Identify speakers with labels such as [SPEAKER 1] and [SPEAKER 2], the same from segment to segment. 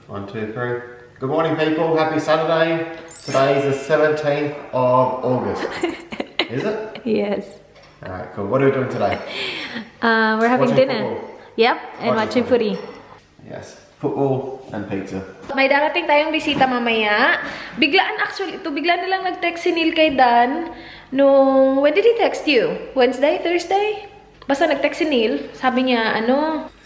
[SPEAKER 1] 1, 2, 3. Good morning, people. Happy Saturday. Today is the 17th of August. Is it?
[SPEAKER 2] Yes.
[SPEAKER 1] Alright, cool. What are we doing today?
[SPEAKER 2] We're having
[SPEAKER 1] Watching
[SPEAKER 2] dinner.
[SPEAKER 1] football.
[SPEAKER 2] Yep, and watching footy.
[SPEAKER 1] Yes. Football and pizza.
[SPEAKER 2] May darating tayong bisita mamaya. Biglaan actually ito. Bigla nilang nag-text si Neil kay Dan. When did he text you? Wednesday? Thursday? Basta nag-text si Neil. Sabi niya,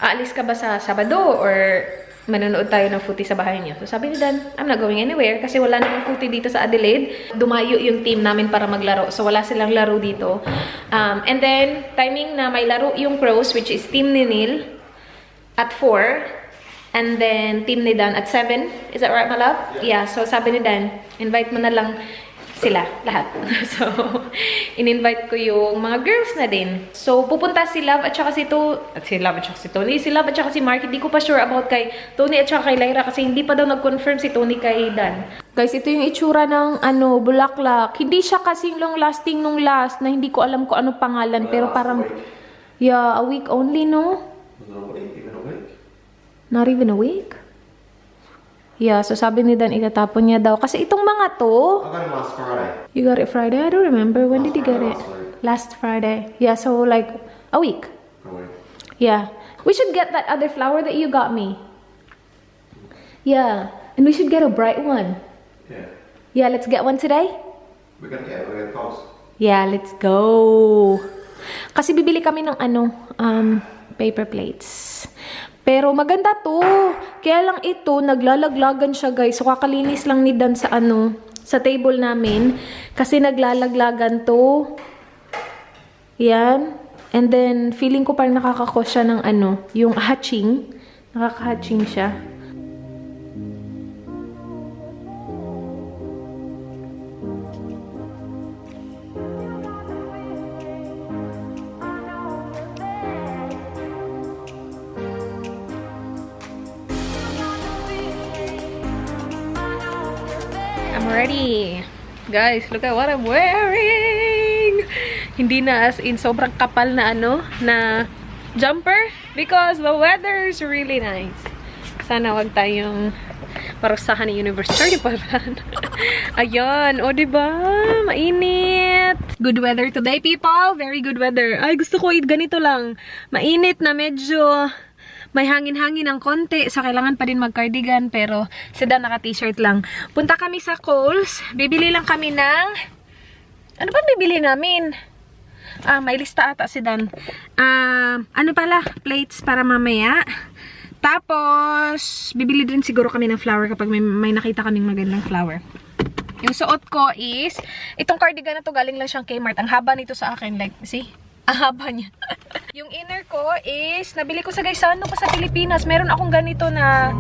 [SPEAKER 2] aalis ka ba sa Sabado? Or manonood tayo ng footy sa bahay niyo? So sabi ni Dan, I'm not going anywhere kasi wala namang footy dito sa Adelaide. Dumayo yung team namin para maglaro. So wala silang laro dito. And then, timing na may laro yung Crows, which is team ni Neil, at 4. And then, team ni Dan at 7. Is that right, my love? Yeah. So, sabi ni Dan, invite mo na lang sila, lahat. So, in-invite ko yung mga girls na din. So, pupunta si Love at saka si Tony. Si Love at saka si Mark. Hindi ko pa sure about kay Tony at saka kay Lyra kasi hindi pa daw nag-confirm si Tony kay Dan. Guys, ito yung itsura ng bulaklak. Hindi siya kasing long-lasting nung last na hindi ko alam kung ano pangalan. Pero parang, yeah, a week only, no? Not even a week? Yeah, so sabi ni Dan, itatapon niya daw. Kasi itong mga to...
[SPEAKER 1] I got it last Friday.
[SPEAKER 2] You got it Friday? I don't remember. When did you get it? Last Friday. Yeah, so like a week.
[SPEAKER 1] A week.
[SPEAKER 2] Yeah. We should get that other flower that you got me. Yeah. And we should get a bright one.
[SPEAKER 1] Yeah.
[SPEAKER 2] Yeah, let's get one today?
[SPEAKER 1] We're gonna post.
[SPEAKER 2] Yeah, let's go. Kasi bibili kami ng paper plates. Pero maganda to. Kaya lang ito, naglalaglagan siya, guys. So, kakalinis lang ni Dan sa sa table namin. Kasi naglalaglagan to. Yan. And then, feeling ko parang nakakakos siya ng yung hatching. Nakaka-hatching siya. I'm ready. Guys, look at what I'm wearing. Hindi na as in sobrang kapal na na jumper because the weather is really nice. Sana wag tayong parusahan ni University pa rin. Ayun, o diba? Mainit. Good weather today, people. Very good weather. Ay, gusto ko ganito lang. Mainit na medyo may hangin-hangin ng konti. So, kailangan pa din mag-cardigan. Pero, si Dan naka-t-shirt lang. Punta kami sa Coles. Bibili lang kami ng... Ano ba bibili namin? May lista ata si Dan. Plates para mamaya. Tapos, bibili din siguro kami ng flower kapag may nakita kaming magandang flower. Yung suot ko is, itong cardigan na to galing lang siyang Kmart. Ang haba nito sa akin. Like, see? Ang haba niya. Yung inner ko is, nabili ko sa Gaisano ko sa Pilipinas. Meron akong ganito na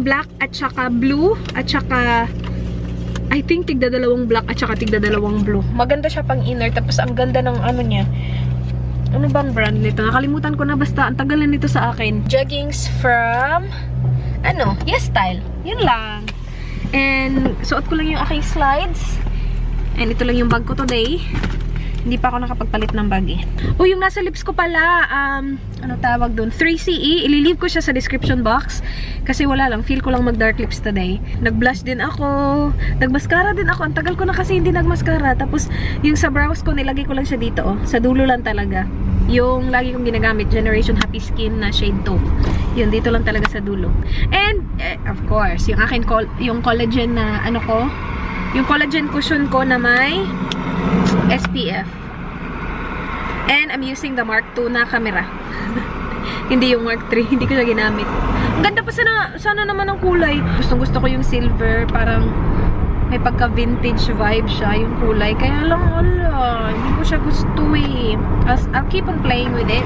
[SPEAKER 2] black at saka blue at saka I think tigda-dalawang black at saka tigda-dalawang blue. Maganda siya pang inner. Tapos ang ganda ng niya. Ano bang brand nito? Nakalimutan ko na basta. Ang tagal na nito sa akin. Jeggings from Yes Style. Yun lang. And suot ko lang yung aking slides. And ito lang yung bag ko today. Hindi pa ako nakapagpalit ng bag eh. Oh, yung nasa lips ko pala, ano tawag doon? 3CE. Ililive ko siya sa description box. Kasi wala lang. Feel ko lang mag-dark lips today. Nag-blush din ako. Nag-mascara din ako. Ang tagal ko na kasi hindi nag-mascara. Tapos, yung sa brows ko, nilagay ko lang siya dito. Oh. Sa dulo lang talaga. Yung lagi kong ginagamit, Generation Happy Skin na shade 2. Yun, dito lang talaga sa dulo. And, of course, yung akin, yung collagen na yung collagen cushion ko na may SPF. And I'm using the Mark II na camera. Hindi yung Mark III. Hindi ko siya ginamit. Ang ganda pa sana naman ang kulay. Gusto ko yung silver. Parang may pagka-vintage vibe siya. Yung kulay. Kaya lang, hindi ko siya gusto eh. I'll keep on playing with it.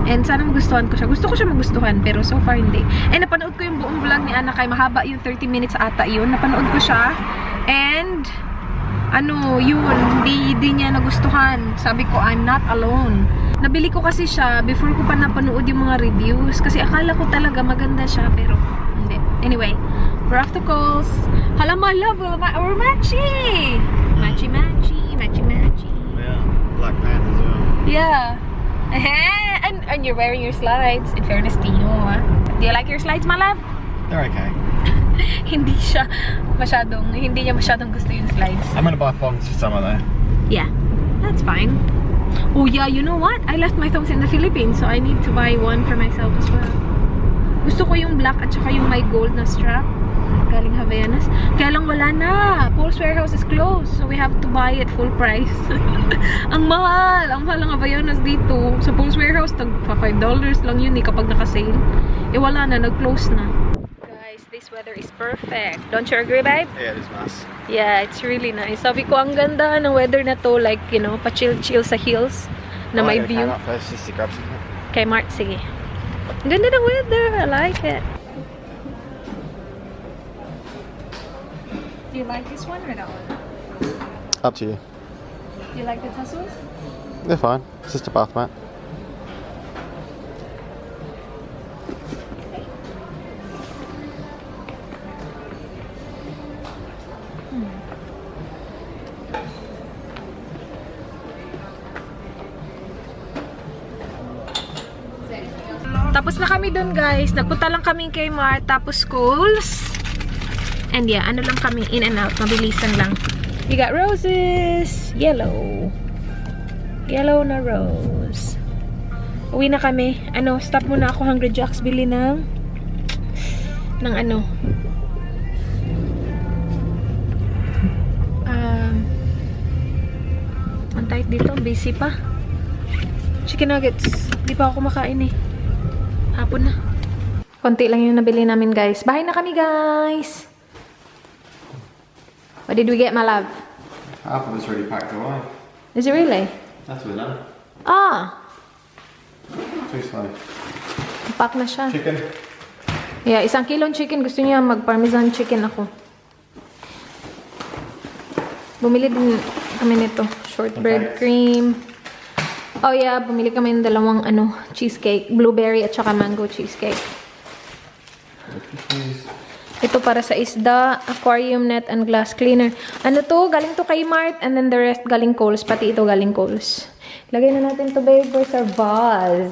[SPEAKER 2] And sana magustuhan ko siya. Gusto ko siya magustuhan, pero so far hindi. And napanood ko yung buong vlog ni Ana kay mahaba yung 30 minutes ata yun. Napanood ko siya. And hindi niya nagustuhan. Sabi ko, I'm not alone. Nabili ko kasi siya before ko pa napanood yung mga reviews. Kasi akala ko talaga maganda siya, pero hindi. Anyway, we're off to Coles. Hala, my love, we're matchy! Matchy.
[SPEAKER 1] Yeah, Black Panther as well.
[SPEAKER 2] Yeah. And And you're wearing your slides. In fairness to you, ah. Do you like your slides, my love?
[SPEAKER 1] They're okay.
[SPEAKER 2] Hindi niya masyadong gusto yung slides.
[SPEAKER 1] I'm gonna buy thongs for summer though.
[SPEAKER 2] Yeah, that's fine. Oh yeah, you know what? I left my thongs in the Philippines, so I need to buy one for myself as well. Gusto ko yung black at saka yung may gold na strap. Galing Havaianas. Kaya lang wala na. Paul's Warehouse is closed, so we have to buy it full price. Ang mahal! Ang mahal ng Havaianas dito. Sa Paul's Warehouse, tag $5 lang yun eh kapag naka-sale. Eh wala na, nag-close na. Guys, this weather is perfect. Don't you agree, babe?
[SPEAKER 1] Yeah, it is nice.
[SPEAKER 2] Yeah, it's really nice. Sabi ko, ang ganda ng weather na to. Like, you know, pa-chill-chill sa hills na may view.
[SPEAKER 1] Up first just to grab something.
[SPEAKER 2] Kay Mart, sige. Ang ganda ng weather. I like it. Do you like this one or that one?
[SPEAKER 1] Up to you.
[SPEAKER 2] Do you like the tassels?
[SPEAKER 1] They're fine. It's just a bath mat.
[SPEAKER 2] Tapos na kami dun, guys. Nagpunta lang kami kay Mart, tapos Kohl's. And yeah, ano lang kami, in and out. Mabilisan lang. We got roses. Yellow. Yellow na rose. Uwi na kami. Ano, stop muna ako. Hungry Jacks. Bili ng ano. Ang tight dito. Busy pa. Chicken nuggets. Di pa ako kumakain eh. Hapon na. Konti lang yung nabili namin, guys. Bahay na kami, guys. What did we get, my love?
[SPEAKER 1] Half of it's already packed away.
[SPEAKER 2] Is it really?
[SPEAKER 1] That's with them.
[SPEAKER 2] Ah!
[SPEAKER 1] Too slow.
[SPEAKER 2] Pack na siya.
[SPEAKER 1] Chicken.
[SPEAKER 2] Yeah, 1 kilong chicken. Gusto niya mag-parmesan chicken ako. Bumili din kami nito. Shortbread cream. Oh yeah, bumili kami ng 2 cheesecake. Blueberry at saka mango cheesecake. Ito para sa isda, aquarium net and glass cleaner. Ano to? Galing to kay Mart and then the rest galing Kohl's. Pati ito galing Kohl's. Lagay na natin to, babe, for sa vase.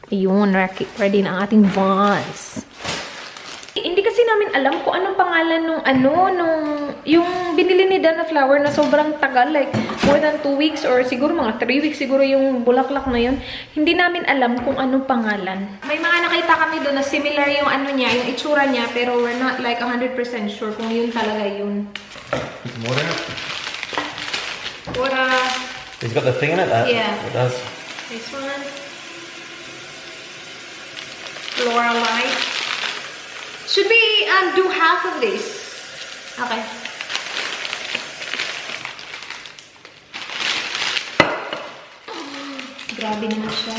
[SPEAKER 2] Ayun, ready na ang ating vase. Hindi kasi namin alam kung anong pangalan nung yung binili ni Dana flower na sobrang tagal, like more than 2 weeks or siguro mga 3 weeks siguro yung bulaklak na yun. Hindi namin alam kung anong pangalan. May mga nakita kami doon na similar yung niya, yung itsura niya, pero we're not like 100% sure kung yun talaga yun.
[SPEAKER 1] Water.
[SPEAKER 2] What
[SPEAKER 1] It's got the thing in it, that?
[SPEAKER 2] Yeah.
[SPEAKER 1] It does.
[SPEAKER 2] This one. Floral light. Should we do half of this? Okay. Grabe naman siya.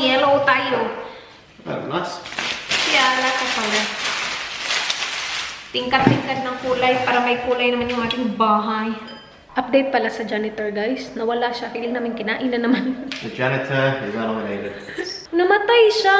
[SPEAKER 2] Yellow tayo.
[SPEAKER 1] Oh, nice.
[SPEAKER 2] Yeah, I like the color. Tingkat-tingkat ng kulay para may kulay naman yung ating bahay. Update pala sa janitor, guys. Nawala siya. Feeling namin kinain na naman.
[SPEAKER 1] The janitor is eliminated.
[SPEAKER 2] Namatay siya.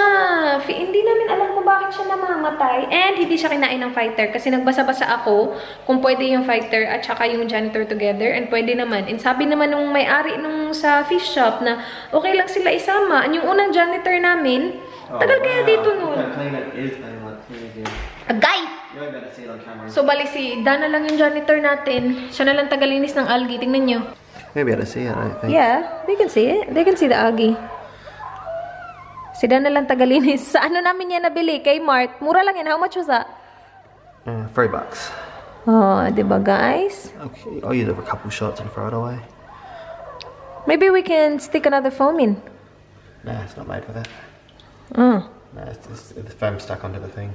[SPEAKER 2] Hindi namin alam kung bakit siya namamatay. And hindi siya kinain ng fighter. Kasi nagbasa-basa ako kung pwede yung fighter at saka yung janitor together. And pwede naman. And sabi naman nung may-ari nung sa fish shop na okay lang sila isama. And yung unang janitor namin, tagal kaya dito nun. Agay! So bali si Dana lang yung janitor natin. Siya na lang tagalinis ng algae. Tingnan nyo.
[SPEAKER 1] Maybe I don't see it, I don't think.
[SPEAKER 2] Yeah, they can see it. They can see the algae. Si Dana lang tagalinis. Sa ano namin yan nabili? Kay Mart. Mura lang yan. How much was that?
[SPEAKER 1] $3.
[SPEAKER 2] Oh, diba guys?
[SPEAKER 1] Okay, I'll use it for a couple shots and throw it away.
[SPEAKER 2] Maybe we can stick another foam in.
[SPEAKER 1] Nah, it's not made for that.
[SPEAKER 2] Oh.
[SPEAKER 1] Nah, it's the foam stuck onto the thing.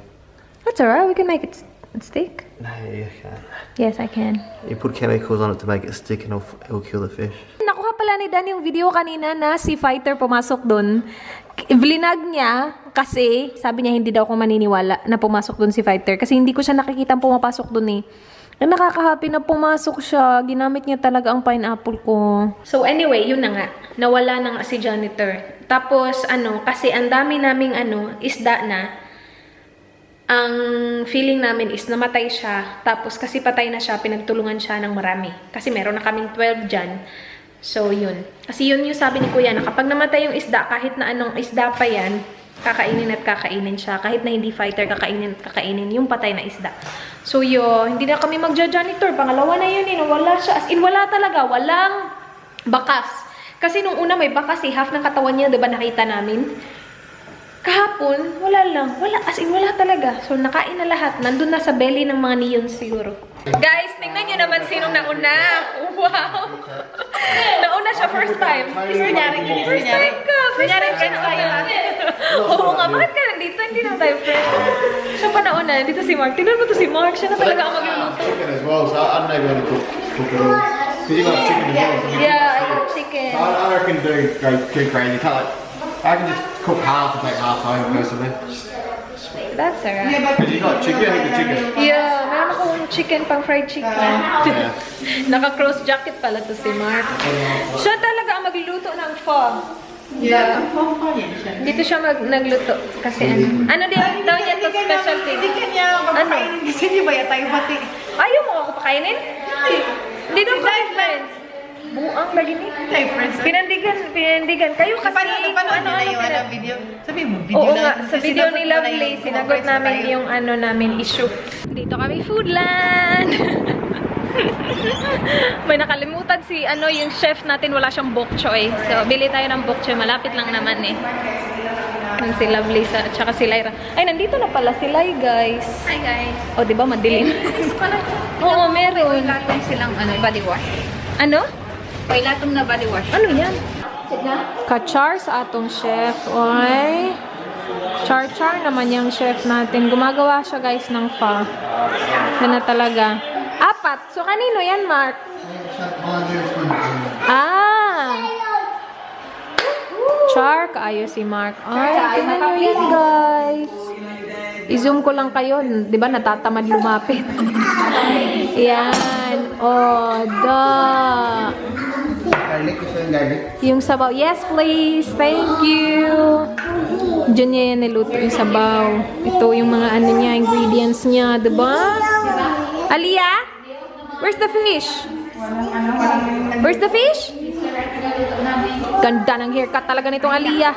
[SPEAKER 2] That's alright. We can make it Stick?
[SPEAKER 1] No, you can't.
[SPEAKER 2] Yes, I can.
[SPEAKER 1] You put chemicals on it to make it stick and it'll kill the fish.
[SPEAKER 2] Nakuha pala ni Dan yung video kanina na si Fighter pumasok dun. Vlinag niya kasi sabi niya hindi daw ako maniniwala na pumasok dun si Fighter kasi hindi ko siya nakikita pumapasok dun eh. Nakaka-happy na pumasok siya. Ginamit niya talaga ang pineapple ko. So anyway, yun na nga. Nawala na nga si janitor. Tapos kasi ang dami naming isda na. Ang feeling namin is namatay siya. Tapos kasi patay na siya, pinagtulungan siya ng marami. Kasi meron na kaming 12 dyan. So, yun. Kasi yun yung sabi ni Kuya na kapag namatay yung isda, kahit na anong isda pa yan, kakainin at kakainin siya. Kahit na hindi fighter, kakainin at kakainin yung patay na isda. So, yun. Hindi na kami magja-janitor. Pangalawa na yun, wala siya. As in, wala talaga. Walang bakas. Kasi nung una may bakas eh. Half ng katawan niya, diba nakita namin? Kahapon, wala lang. Wala, as in, wala talaga. So, nakain na lahat. Nandun na sa belly ng mga neons siguro. Guys, tingnan nyo naman sinong nauna. Wow! Nauna siya first time. First time ka. First time ka nauna. Oo nga, bakit ka nandito? Hindi na tayo friends. Siya pa nauna. Dito si Mark. Tingnan mo to si Mark. Siya na talaga ang magluluto.
[SPEAKER 1] Chicken as well, so I don't know if you're going to cook it all. Because you got chicken as well. So
[SPEAKER 2] Yeah, I love chicken.
[SPEAKER 1] I reckon do go too crazy. I can just cook half and take half home personally.
[SPEAKER 2] That's alright.
[SPEAKER 1] Because you got chicken, I think the chicken.
[SPEAKER 2] Yeah, meron akong chicken pang fried chicken.
[SPEAKER 1] Yeah.
[SPEAKER 2] Naka-cross jacket pala to si Mark. Siya talaga ang magluluto ng pho.
[SPEAKER 3] Yeah.
[SPEAKER 2] Dito siya nagluto. Kasi ano din daw niya to specialty.
[SPEAKER 3] Hindi kanya magpakainin. Gusto niyo ba tayo pati?
[SPEAKER 2] Ayaw mo ako pakainin? Hindi daw kami friends. Buang lagi ni.
[SPEAKER 3] Tayo friends.
[SPEAKER 2] Pinandigan. Kayo kasi
[SPEAKER 3] Napanood nila yung video. Sabi mo, video
[SPEAKER 2] Oo
[SPEAKER 3] na.
[SPEAKER 2] nga, sa video ni Lovely, sinagot namin yung namin issue. Dito kami, Foodland! May nakalimutan si yung chef natin, wala siyang bok choy. So, bili tayo ng bok choy, malapit lang naman eh. Yung si Lovely at saka si Lyra. Ay, nandito na pala si Lai, guys.
[SPEAKER 4] Hi guys.
[SPEAKER 2] O, diba, madilim? Oo, meron.
[SPEAKER 4] Latong silang body wash.
[SPEAKER 2] Ano?
[SPEAKER 4] May latong na body wash.
[SPEAKER 2] Ano yan? Ka-char sa atong chef. Oy. Char-char naman yung chef natin. Gumagawa siya, guys, ng pho. Yan na talaga. 4. So, kanino yan, Mark? Char, kaayo si Mark. Ay, tingnan nyo yan, guys. I-zoom ko lang kayo. Di ba, natatamad lumapit. Yan. Oh, duh. Yung sabaw. Yes, please. Thank you. Diyan niya yan niluto yung sabaw. Ito yung mga niya, ingredients niya. Diba? Aliyah? Where's the fish? Where's the fish? Ganda ng haircut talaga nitong Aliyah.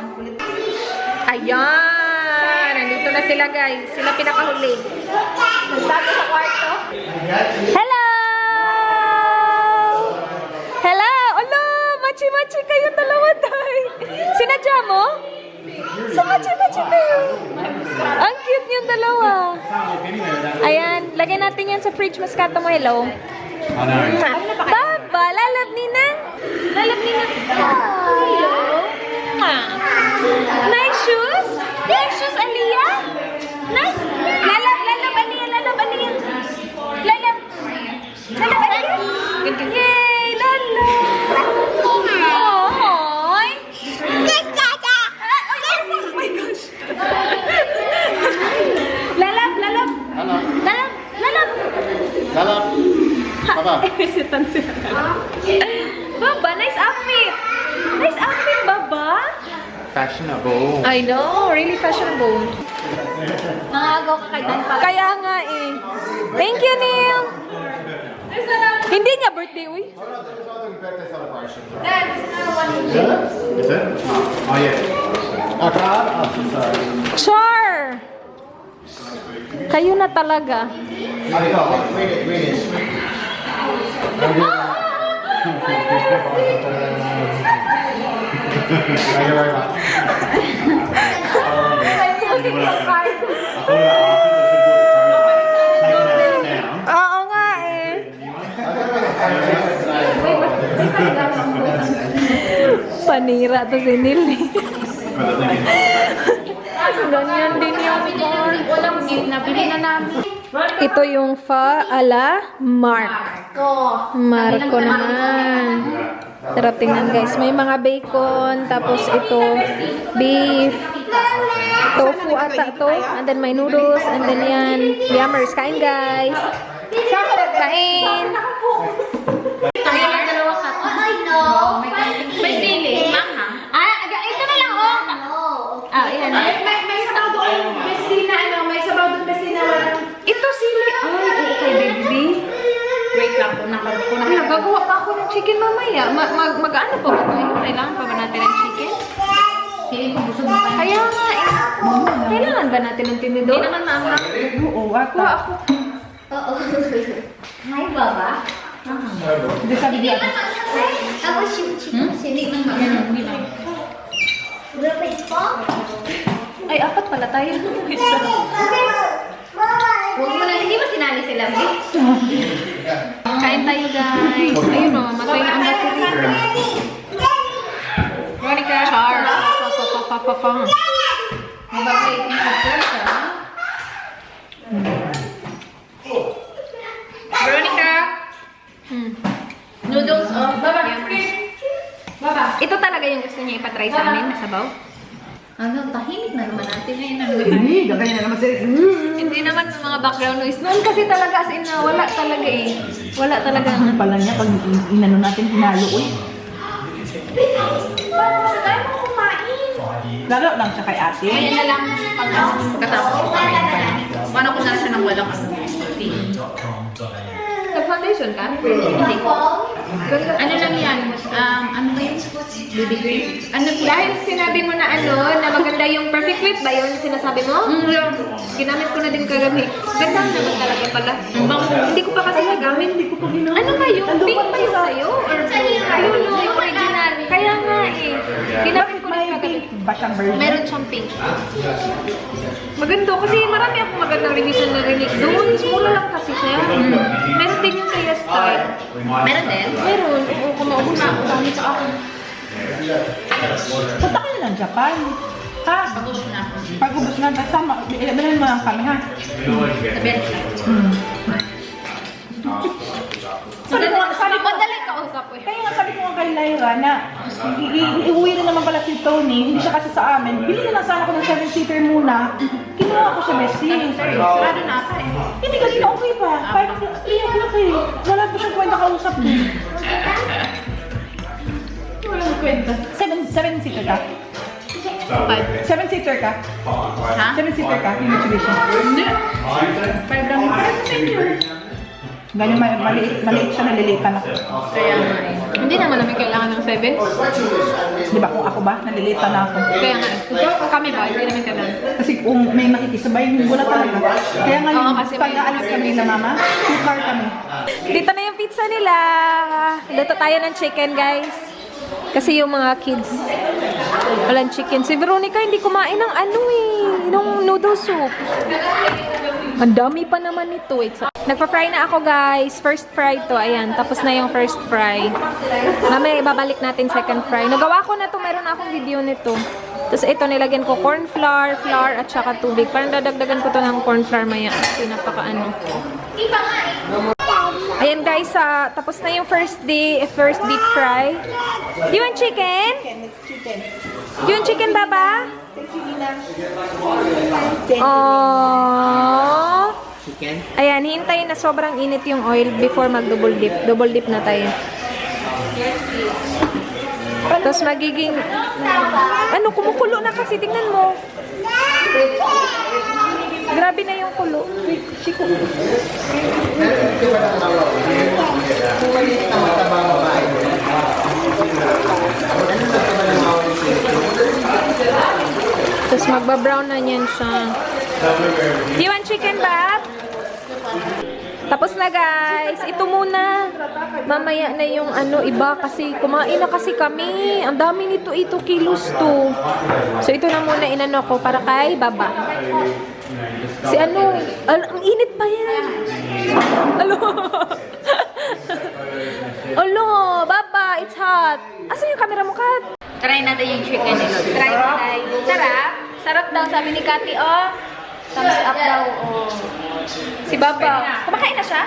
[SPEAKER 2] Ayan. Nandito na sila, guys. Sila pinakahuli. Nagtago sa kwarto. Hello! Hello! Ala! Machi-machi kayo dalawa, tay! Sinadya mo? So machi-machi kayo. Ang cute niyong dalawa. Ayan. Lagay natin yan sa fridge. Mascata mo. Hello. Baba! Lalab ninang! Lalab ninang! Hello! Nice shoes! Nice shoes, Aliyah! Nice! Lalab! Lalab, Aliyah! Lalab, Aliyah! Lalab! Lalab, Aliyah! Yay! Lalab! Oy! Oh my gosh! Lalab! Lalab!
[SPEAKER 1] Hello.
[SPEAKER 2] Lalab! Lalab!
[SPEAKER 1] Hello. Baba.
[SPEAKER 2] Isitan sila. Baba, nice outfit! Nice outfit, Baba!
[SPEAKER 1] Fashionable.
[SPEAKER 2] I know, really fashionable.
[SPEAKER 4] Nangagaw ka kay Dan pala.
[SPEAKER 2] Kaya nga eh. Thank you, Neil! Hindi niya birthday, uy.
[SPEAKER 1] Birthday celebration.
[SPEAKER 4] Dan, gusto na one.
[SPEAKER 1] Is it? Oh yeah. Oh, card? Oh, sorry.
[SPEAKER 2] Char! Kayo na talaga.
[SPEAKER 1] Oh, you got one. Read it. Thank you very much.
[SPEAKER 2] Oo nga eh. Panira to si Neil eh. Ganyan din yung car.
[SPEAKER 4] Walang gift pinabili na namin.
[SPEAKER 2] Ito yung pho ala Mark. Marco naman. Sarap tingnan guys. May mga bacon, tapos ito beef, tofu ata to, and then may noodles, and then yan. Yummers. Kain guys. Kain.
[SPEAKER 4] Kaya lang dalawa ka. Ay, no. May sili. Manghang. Ito na lang, oh. Yan.
[SPEAKER 3] May sabaw doon. Besina, may sabaw doon. Besina, walang...
[SPEAKER 2] Ito sili. Ay, okay, baby.
[SPEAKER 4] Wait lang,
[SPEAKER 2] Nagagawa pa ako ng chicken mamaya. Mag-ano pa ba tayo? Kailangan pa ba natin ng chicken? Kaya nga eh. Kailangan ba natin ng tinidor?
[SPEAKER 4] Hindi naman maanghang.
[SPEAKER 3] Oo, ata.
[SPEAKER 2] Ako.
[SPEAKER 4] Hi, Baba.
[SPEAKER 3] Hindi sabi niya.
[SPEAKER 4] Tapos yung chicken, sili ng maanghang.
[SPEAKER 2] Ay, apat pala tayo.
[SPEAKER 4] Huwag mo na, hindi mo sinali sila, babe.
[SPEAKER 2] Kain tayo guys. Ayun o, matay na ang battery. Monica. Char. Pa.
[SPEAKER 4] Mababayin yung pagkasa.
[SPEAKER 2] Veronica.
[SPEAKER 4] Noodles, oh.
[SPEAKER 3] Baba.
[SPEAKER 2] Ito talaga yung gusto niya ipatry sa amin na sabaw.
[SPEAKER 4] Tahimik na naman natin ngayon.
[SPEAKER 3] Hindi, gagay na naman sila.
[SPEAKER 2] Hindi naman mga background noise. Noon kasi talaga as in na wala talaga eh. Wala talaga.
[SPEAKER 3] Ano pala niya pag inano natin, hinalo, uy. Lalo lang siya kay ate.
[SPEAKER 4] Ayan na lang pagkatapos ko kumain pa lang. Paano ko na siya ng walang
[SPEAKER 2] Nag-foundation ka?
[SPEAKER 4] Hindi ko. Ano lang yan? Ano ba yun? Baby cream? Ano po?
[SPEAKER 2] Dahil sinabi mo na na maganda yung perfect whip ba yun sinasabi mo? Ginamit ko na din kagabi. Ganda naman talaga pala. Hindi ko pa kasi nagamit. Ano ba yun? Pink ba yun sa'yo? Or ayun yung original. Kaya nga eh. Ginamit ko na kagabi.
[SPEAKER 3] Ba siyang version?
[SPEAKER 2] Meron siyang pink. Maganda kasi marami akong magandang reviews na narinig doon. Mura lang kasi siya. Meron din yung sa Yes Style.
[SPEAKER 4] Meron din?
[SPEAKER 2] Meron. Oo, kung maubos na. Dami sa akin.
[SPEAKER 3] Punta kayo ng Japan. Ha?
[SPEAKER 4] Pagos na ako.
[SPEAKER 3] Pag ubos na, sama, bilhin mo lang kami, ha?
[SPEAKER 4] Sabihan ko lang.
[SPEAKER 3] Sabi ko,
[SPEAKER 2] Madali kausap eh.
[SPEAKER 3] kaya nga sabi ko nga kay Lyra na iuwi na naman pala si Tony, hindi siya kasi sa amin. Bili na lang sana ako ng 7-seater muna. Kinuha ko siya, Bessie.
[SPEAKER 4] Sarado na ako eh.
[SPEAKER 3] Hindi kasi na okay pa. Kahit okay. Wala pa siyang kwenta kausap din. Walang kwenta. 7-seater ka? 7-seater ka?
[SPEAKER 4] Ha?
[SPEAKER 3] 7-seater ka? Yung Mitsubishi.
[SPEAKER 4] Hindi. Parang
[SPEAKER 3] Ganyan maliit siya, nalilitan ako.
[SPEAKER 4] kaya nga eh.
[SPEAKER 2] Hindi naman namin kailangan ng 7.
[SPEAKER 3] Di ba kung ako ba, nalilitan na ako.
[SPEAKER 2] Kaya nga, kami ba? Hindi namin kailangan.
[SPEAKER 3] Kasi kung may makikisabay, wala talaga. Kaya nga
[SPEAKER 2] Oo,
[SPEAKER 3] yung
[SPEAKER 2] kasi
[SPEAKER 3] pag aalis kami na mama, 2 car kami.
[SPEAKER 2] Dito na yung pizza nila. Luto tayo ng chicken, guys. Kasi yung mga kids, walang chicken. Si Veronica hindi kumain ng ng noodle soup. Ang dami pa naman nito. Nagpa-fry na ako, guys. First fry to. Ayan, tapos na yung first fry. Mamaya ibabalik natin second fry. Nagawa ko na to. Meron na akong video nito. Tapos ito, nilagyan ko corn flour, at saka tubig. Parang dadagdagan ko to ng corn flour maya. Kasi napaka-ano. Ayan, guys. Tapos na yung first deep fry. Do you want chicken? Do you want chicken, Baba? Oh. Ayan, hintayin na sobrang init yung oil before mag-double dip. Double dip na tayo. Tapos magiging... kumukulo na kasi. Tingnan mo. Grabe na yung kulo. Siko. Tapos magbabrown na niyan siya. Do you want chicken, Bob? Tapos na, guys. Ito muna. Mamaya na yung iba kasi kumain na kasi kami. Ang dami nito, 2 kilos to. So ito na muna inano ko para kay Baba. Si ang init pa yan. Baba, it's hot. Asan yung camera mo, Kat?
[SPEAKER 4] Try natin yung chicken nila.
[SPEAKER 2] Try. Sarap. Sarap daw, sabi ni Kati, oh. Thumbs up daw. Oh. Si Baba. Kumakain na siya?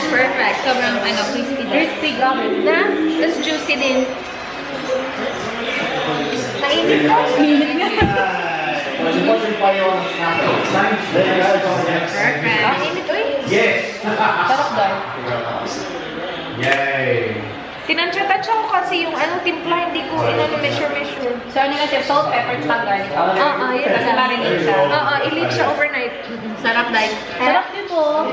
[SPEAKER 4] Perfect. Sobrang crispy din.
[SPEAKER 2] Crispy gamit na. Tapos juicy din. Mainit ko. Mainit nga.
[SPEAKER 4] Perfect.
[SPEAKER 2] Mainit, uy. Sarap daw.
[SPEAKER 1] Yay!
[SPEAKER 2] Tinansya-tansya ko kasi yung timpla, hindi ko measure.
[SPEAKER 4] So, ano nga siya? Salt, pepper, tsaka garlic powder.
[SPEAKER 2] Yun.
[SPEAKER 4] Kasi marinate siya.
[SPEAKER 2] I-leave siya overnight.
[SPEAKER 4] Sarap dahil.
[SPEAKER 2] Sarap din po.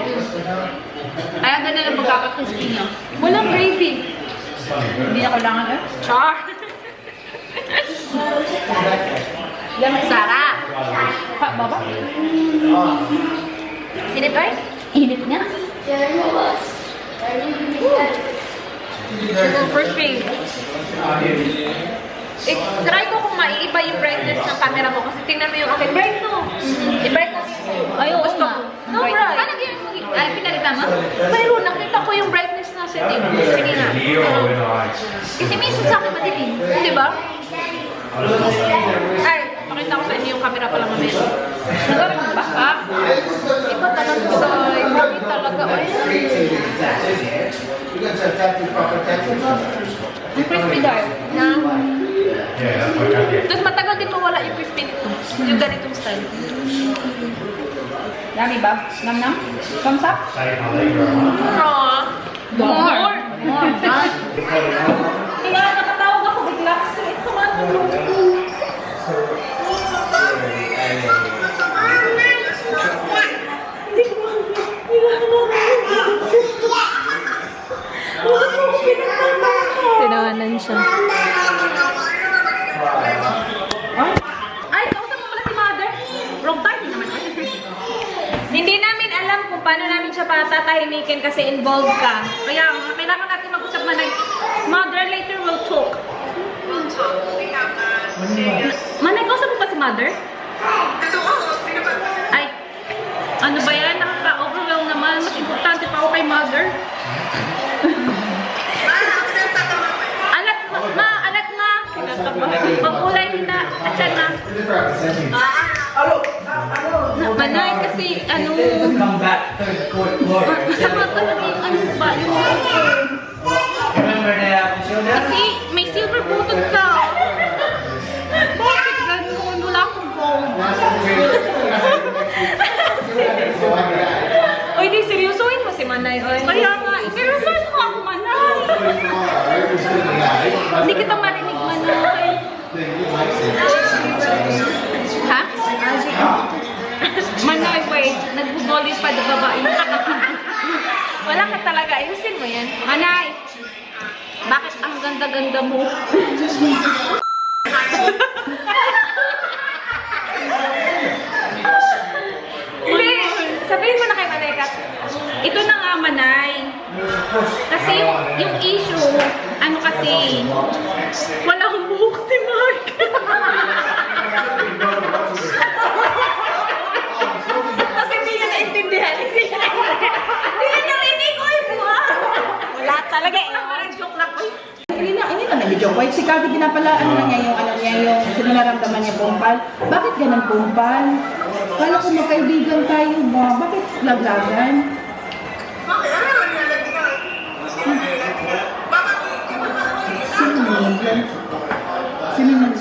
[SPEAKER 4] Kaya ganun ang pagkaka-crispy niya.
[SPEAKER 2] Walang gravy.
[SPEAKER 3] Hindi na kailangan
[SPEAKER 2] Char.
[SPEAKER 4] Sarap.
[SPEAKER 3] Baba?
[SPEAKER 2] Init ay?
[SPEAKER 4] Init niya.
[SPEAKER 2] Super crispy. Try ko kung maiiba yung brightness ng camera mo kasi tingnan mo yung akin. Bright no? I-bright natin sa'yo.
[SPEAKER 4] Ay, oo
[SPEAKER 2] Gusto
[SPEAKER 4] nga.
[SPEAKER 2] ko. No, bright.
[SPEAKER 4] Paano ay, pinalitan mo?
[SPEAKER 2] Pero nakita ko yung brightness na setting. Sige na.
[SPEAKER 4] Kasi minsan sa akin madilim.
[SPEAKER 2] Di ba? Ay, pakita ko sa inyo yung camera pala mamaya. Nagarin mo ba? Ha? Iba talaga sa grabe talaga. Ay,
[SPEAKER 3] Ang crispy dahil.
[SPEAKER 2] na.
[SPEAKER 1] Yeah, that's what I did.
[SPEAKER 2] Tapos matagal din mawala yung crispy nito. Yung ganitong style.
[SPEAKER 3] Yummy ba? Nam-nam? Thumbs up?
[SPEAKER 2] Aww. More.
[SPEAKER 3] Kaya nakatawag ako bigla kasi ito man.
[SPEAKER 2] Tinawanan siya. Ay, kausap mo pala si Mother. Wrong time naman. Hindi namin alam kung paano namin siya patatahimikin kasi involved ka. Kaya kailangan natin mag-usap na Mother, later we'll talk. Manay, kausap mo pa si Mother? Ay, ano ba yan? Nakaka-overwhelm naman. Mas importante pa ako kay Mother. Alat ma. Magkulay na. At siya na. Manay kasi
[SPEAKER 5] Come back to the court floor.
[SPEAKER 2] sama talaga yung ba? Yung
[SPEAKER 5] Remember that episode?
[SPEAKER 2] kasi may silver button ka. Bakit ganun? Wala akong gold. Oy, di seryosohin mo si Manay. Oy. Kaya nga, seryosohin mo ako, Manay. Hindi kita marinig, Manay. Ha? Manay, wait. Nag-volley pa na babae. Wala ka talaga. Ayusin mo yan. Manay, bakit ang ganda-ganda mo? Hindi. Sabihin mo na kay Manay Kat. Ito na nga, Manay. Kasi yung issue, ano kasi, wala akong buhok si Mark. Kasi hindi niya naintindihan. Hindi niya narinig ko yung buhok. Wala talaga eh. Joke lang. Uy,
[SPEAKER 3] Hindi na nag-joke. White si Kati pinapala, yung sinalaramdaman niya pumpal. Bakit ganun pumpal? Kala ko magkaibigan tayo ba? Bakit laglagan? Sino man?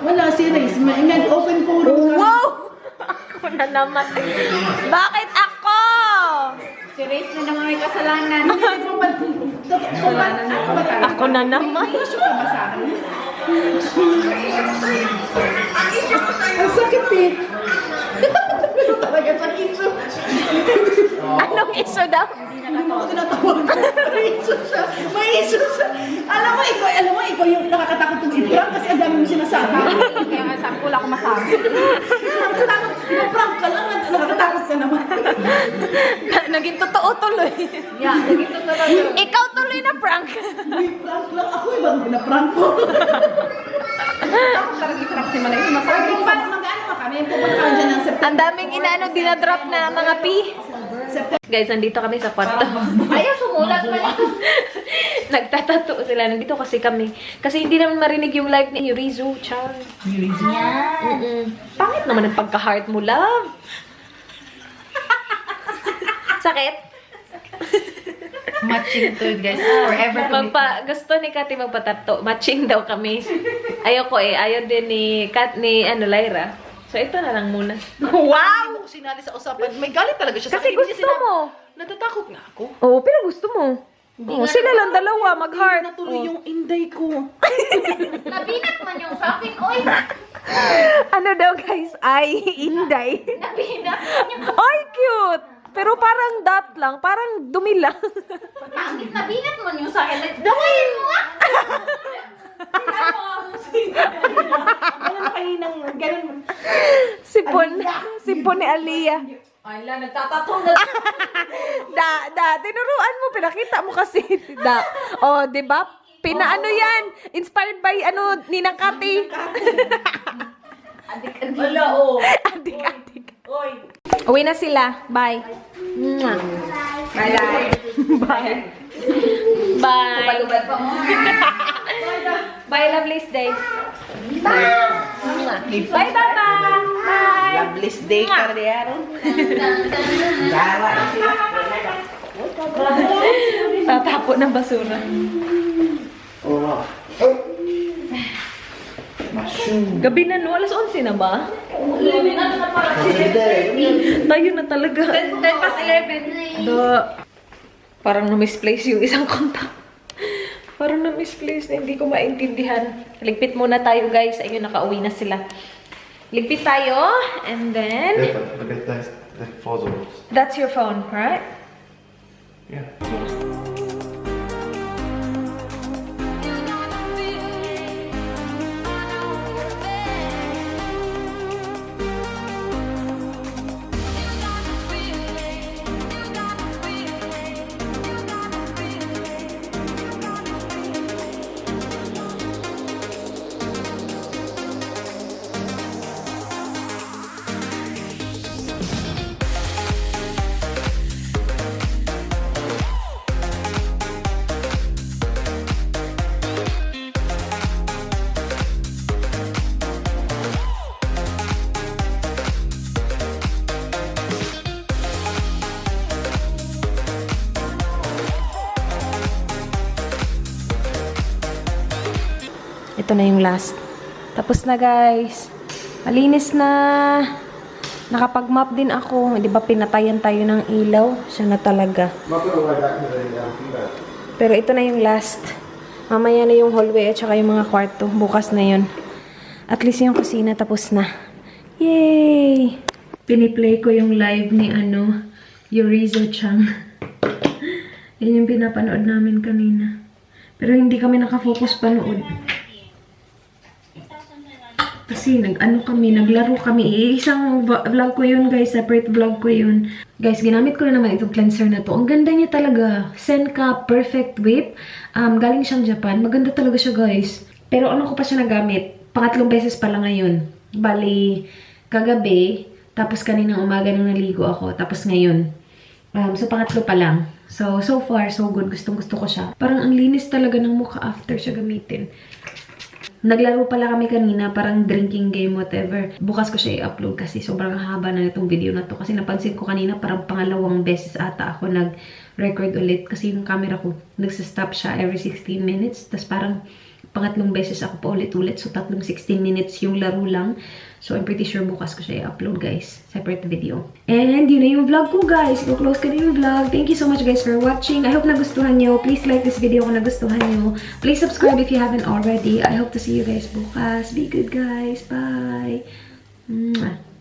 [SPEAKER 3] Wala, si Riz. Nag-open forum ka.
[SPEAKER 2] wow! Ako na naman. Bakit ako?
[SPEAKER 4] Si Rach na naman may kasalanan.
[SPEAKER 2] Ako na naman.
[SPEAKER 3] Issue ka ba sa akin? Ang sakit eh. Pero talaga sa issue.
[SPEAKER 2] Anong iso daw?
[SPEAKER 3] Hindi mo ako tinatawag. May issue siya. May issue siya. Alam mo, ikaw yung nakakatakot yung i-prank kasi ang dami mo sinasabi.
[SPEAKER 4] Kaya nga sabi ko, wala akong masabi.
[SPEAKER 3] Nakakatakot. I-prank ka lang. Nakakatakot ka naman.
[SPEAKER 2] Naging totoo tuloy.
[SPEAKER 4] Yeah, nagito talaga.
[SPEAKER 2] Ikaw tuloy na prank.
[SPEAKER 3] May prank lang. Ako ibang pinaprank ko.
[SPEAKER 4] Ako talaga i-prank si Manay.
[SPEAKER 3] Ay, kung paano mag-ano ka kami, pupunta ka dyan ng September.
[SPEAKER 2] Ang daming inaano dinadrop na mga P. Guys, nandito kami sa kwarto.
[SPEAKER 4] Ayaw, sumulat pa nito.
[SPEAKER 2] Nagtatato sila. Nandito kasi kami. Kasi hindi naman marinig yung live ni Rizu. Chan. Pangit naman ang pagka-heart mo, love. Sakit?
[SPEAKER 3] Matching to guys. Forever
[SPEAKER 2] Gusto ni Kati magpatato. Matching daw kami. Ayoko eh. Ayaw din ni Lyra. So, ito na lang muna.
[SPEAKER 3] Wow! Sinali sa usapan. May galit talaga siya sa
[SPEAKER 2] Kasi
[SPEAKER 3] akin. Hindi
[SPEAKER 2] gusto
[SPEAKER 3] niya
[SPEAKER 2] mo.
[SPEAKER 3] Natatakot nga ako.
[SPEAKER 2] Oo, pero gusto mo. Sila lang dalawa, mag-heart.
[SPEAKER 3] Natuloy yung inday ko.
[SPEAKER 4] Nabinat man yung sa akin. Oy!
[SPEAKER 2] Ano daw guys? Ay, inday.
[SPEAKER 4] Nabinat man yung
[SPEAKER 2] Ay, cute! Pero parang dot lang. Parang dumi lang.
[SPEAKER 4] pangit. Nabinat man yung sa akin. Dawayin mo ah!
[SPEAKER 3] Ano na kayo nang ganun?
[SPEAKER 2] Sipon ni Aliyah.
[SPEAKER 3] Ala, nagtatatong na.
[SPEAKER 2] Tinuruan mo, pinakita mo kasi. Oh, di ba? Pinaano yan? Inspired by Ninang Kati.
[SPEAKER 3] Wala, oh.
[SPEAKER 2] Adik.
[SPEAKER 3] Oy.
[SPEAKER 2] Uwi na sila. Bye. Mwah.
[SPEAKER 3] Bye.
[SPEAKER 2] Bye. Bye.
[SPEAKER 3] Palubad pa mo.
[SPEAKER 2] Bye, loveliest day. Bye. Bye, Papa. Bye.
[SPEAKER 3] Loveless day ka rin. Gawa na sila.
[SPEAKER 2] Tatapo ng basura.
[SPEAKER 1] Oh,
[SPEAKER 2] Gabi na no, alas 11 na ba? Tayo na talaga.
[SPEAKER 4] 10 past 11.
[SPEAKER 2] Parang na-misplace yung isang kontak. Parang na-misplace na hindi ko maintindihan. Ligpit muna tayo guys. Ayun, nakauwi na sila. Ligpit tayo. And then,
[SPEAKER 1] look at this. The photos.
[SPEAKER 2] that's your phone, right?
[SPEAKER 1] Yeah.
[SPEAKER 2] Ito na yung last. Tapos na guys. Malinis na. Nakapag-map din ako. Di ba pinatayan tayo ng ilaw? Siya na talaga. Pero ito na yung last. Mamaya na yung hallway at saka yung mga kwarto. Bukas na yun. At least yung kusina tapos na. Yay! Piniplay ko yung live ni Yurizo Chang. Yan yung pinapanood namin kanina. Pero hindi kami nakafocus panood. Kasi naglaro kami. Isang vlog ko yun guys. Separate vlog ko yun. Guys, ginamit ko na naman itong cleanser na to. Ang ganda niya talaga. Senka Perfect Whip. Galing siyang Japan. Maganda talaga siya guys. Pero ano ko pa siya nagamit? Pangatlong beses pa lang ngayon. Bali, kagabi. Tapos kaninang umaga nung naligo ako. Tapos ngayon. So, pangatlo pa lang. So far, so good. Gustong-gusto ko siya. Parang ang linis talaga ng mukha after siya gamitin. Naglaro pala kami kanina, parang drinking game, whatever. Bukas ko siya i-upload kasi sobrang haba na itong video na to. Kasi napansin ko kanina, parang pangalawang beses ata ako nag-record ulit. Kasi yung camera ko, nagsastop siya every 16 minutes. Tapos parang pangatlong beses ako pa ulit-ulit. So, tatlong 16 minutes yung laro lang. So, I'm pretty sure bukas ko siya i-upload, guys. Separate video. And, yun na yung vlog ko, guys. Go-close ko na yung vlog. Thank you so much, guys, for watching. I hope nagustuhan nyo. Please like this video kung nagustuhan nyo. Please subscribe if you haven't already. I hope to see you guys bukas. Be good, guys. Bye! Mwah.